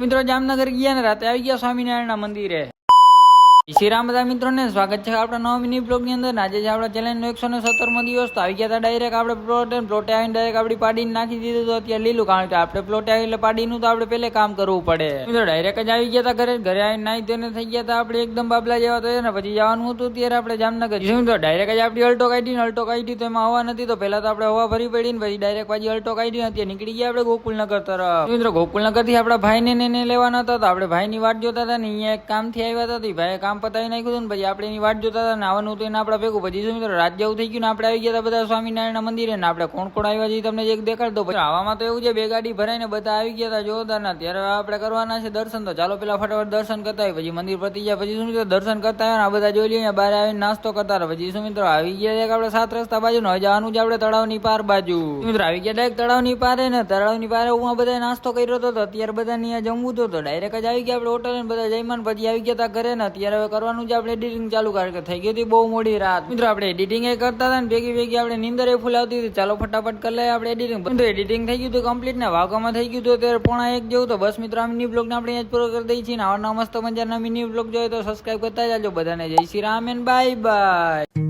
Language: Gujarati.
મિત્રો જામનગર ગયા ને રાતે આવી ગયા સ્વામિનારાયણ મંદિરે. શ્રી રામ બધા મિત્રોને સ્વાગત છે આપણા નવા મિની બ્લોગ ની અંદર. આજે છે આપણા ચેલેન્જ 117મો દિવસ. તો આવી ગયા હતા ડાયરેક્ટ આપણે પ્લોટે આવીને ડાયરેક્ટ આપણી પાડીને નાખી દીધું તો અત્યારે લીલું, કારણ કે આપણે પ્લોટે આવી એટલે પાડીનું તો આપણે પહેલે કામ કરવું પડે. મિત્રો ડાયરેક્ટ જ આવી ગયા હતા ઘરે આવીને નાઈ તેને થઈ ગયા હતા આપણે એકદમ બાબલા જેવા થયા ને પછી જવાનું હતું ત્યારે આપણે જામનગર. મિત્રો ડાયરેક્ટ જ આપણી અલ્ટો કાઢી તો એમાં હવા નથી, તો પહેલા તો આપણે હવા ભરી પડી ને પછી ડાયરેક્ટ પાછી અલ્ટો કાઢી અત્યારે નીકળી ગયા આપણે ગોકુલનગર તરફ. મિત્રો ગોકુલનગર થી આપણા ભાઈને લેવાના હતા, તો આપણે ભાઈની વાટ જોતા હતા ને અહીંયા એક કામ થી આવ્યા હતા. ભાઈ કામ પતાવી નાખ્યું ને પછી આપણે એની વાટ જોતા હતા ને આવવાનું હતું એને આપણે ભેગું. પછી શું મિત્રો રાત જેવું થઈ ગયું ને આપણે આવી ગયા હતા બધા સ્વામિનારાયણ મંદિરે ને આપણે કોણ કોણ આવ્યા છે તમને એક દેખાડતો. પછી આવામાં તો એવું છે બે ગાડી ભરાઈને બધા આવી ગયા હતા જોરદાર ના. ત્યારે આપણે કરવાના છે દર્શન, તો ચાલો પેલા ફટાફટ દર્શન કરતા હોય પછી મંદિર પતી જાય. પછી શું મિત્રો દર્શન કરતા હોય ને આ બધા જોઈ લઈએ બહાર આવીને નાસ્તો કરતા રહે. પછી શું મિત્રો આવી ગયા આપણે 7 રસ્તા બાજુ ને જવાનું છે આપણે તળાવની પાર બાજુ. મિત્રો આવી ગયા ડાયરેક્ટ તળાવની પારે ને તળાવની પારે હું બધા નાસ્તો કર્યો હતો. અત્યારે બધા અહીંયા જમવું તો ડાયરેક્ટ જ આવી ગયા આપણે હોટલ ને બધા જઈમાં પછી આવી ગયા હતા ઘરે ને. અત્યારે હવે કરવાનું છે આપણે એડિટિંગ ચાલુ, કારણ કે થઈ ગઈ હતી બહુ મોડી રાત. મિત્રો આપણે એડિટિંગ એ કરતા હતા ને ભેગી આપણે નીંદર એ ફૂલ આવતી હતી. ચાલો ફટાફટ કરી લઈએ આપણે એડિટિંગ. મિત્રો એડિટિંગ થઈ ગયું હતું કમ્પ્લીટ ને વાગવામાં થઈ ગયું હતું અત્યારે 1:30 જેવું. તો બસ મિત્રો આ મિની બ્લોગ ને આપણે પૂરો કરી દઈએ છીએ. આવા મસ્ત મજાના મિની બ્લોગ જોઈએ તો સબસ્ક્રાઇબ કરતા જાજો બધાને. જય Shri Ram and bye bye.